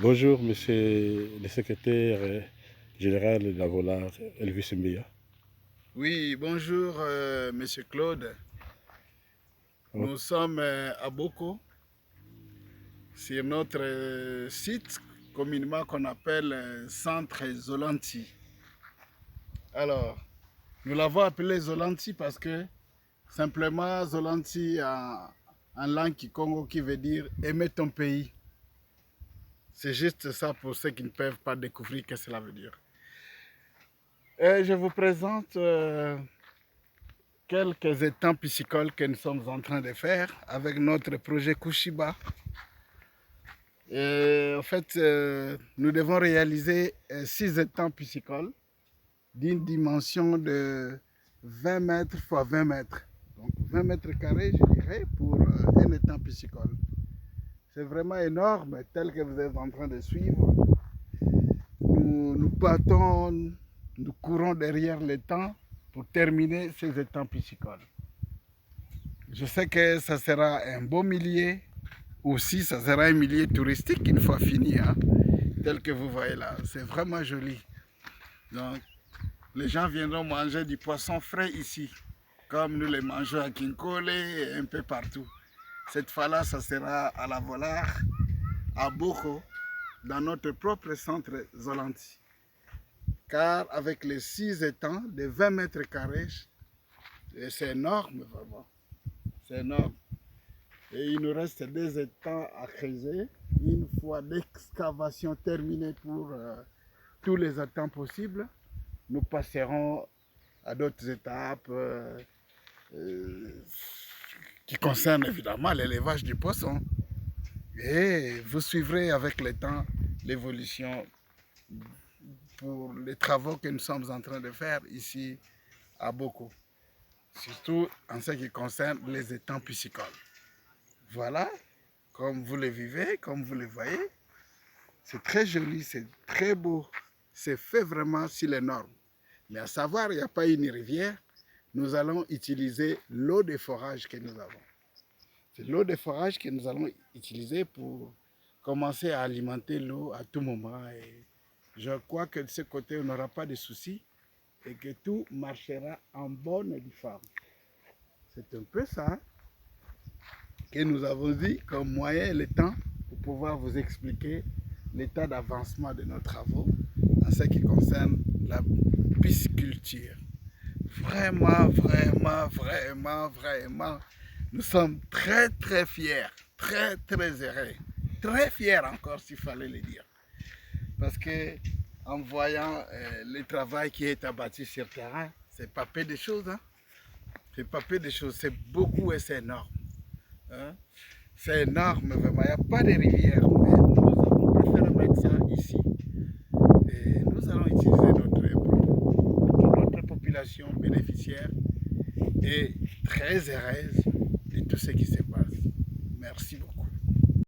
Bonjour, monsieur le secrétaire général de la Volare, Elvis Mbiya. Oui, bonjour, Monsieur Claude. Oh, Nous sommes à Boko, sur notre site communément qu'on appelle Centre Zolanti. Alors, nous l'avons appelé Zolanti parce que simplement Zolanti en langue kikongo qui veut dire aimer ton pays. C'est juste ça pour ceux qui ne peuvent pas découvrir ce que cela veut dire. Et je vous présente quelques étangs piscicoles que nous sommes en train de faire avec notre projet Kushiba. Et en fait, nous devons réaliser 6 étangs piscicoles d'une dimension de 20 mètres x 20 mètres. Donc 20 mètres carrés, je dirais, pour un étang piscicole. C'est vraiment énorme, tel que vous êtes en train de suivre. Nous partons, nous courons derrière l'étang pour terminer ces étangs piscicoles. Je sais que ça sera un beau millier. Aussi, ça sera un milieu touristique une fois fini, hein, tel que vous voyez là. C'est vraiment joli. Donc, les gens viendront manger du poisson frais ici, comme nous les mangeons à Kinkole et un peu partout. Cette fois-là, ça sera à la Volare, à Boko, dans notre propre centre Zolanti. Car avec les 6 étangs de 20 mètres carrés, c'est énorme vraiment. C'est énorme. Et il nous reste 2 étangs à creuser. Une fois l'excavation terminée pour tous les étangs possibles, nous passerons à d'autres étapes qui concernent évidemment l'élevage du poisson. Et vous suivrez avec le temps l'évolution pour les travaux que nous sommes en train de faire ici à Boko. Surtout en ce qui concerne les étangs piscicoles. Voilà, comme vous le vivez, comme vous le voyez, c'est très joli, c'est très beau, c'est fait vraiment sur les normes. Mais à savoir, il n'y a pas une rivière, nous allons utiliser l'eau de forage que nous avons. C'est l'eau de forage que nous allons utiliser pour commencer à alimenter l'eau à tout moment. Et je crois que de ce côté, on n'aura pas de soucis et que tout marchera en bonne forme. C'est un peu ça que nous avons dit comme moyen et le temps pour pouvoir vous expliquer l'état d'avancement de nos travaux en ce qui concerne la pisciculture. Vraiment, vraiment, vraiment, vraiment, nous sommes très, très fiers, très, très heureux, très fiers encore s'il fallait le dire. Parce que en voyant le travail qui est abattu sur le terrain, c'est pas peu de choses, hein? C'est pas peu de choses, c'est beaucoup et c'est énorme. Hein? C'est énorme, vraiment. Il n'y a pas de rivière, mais nous avons préféré mettre ça ici. Et nous allons utiliser notre population bénéficiaire est très heureuse de tout ce qui se passe. Merci beaucoup.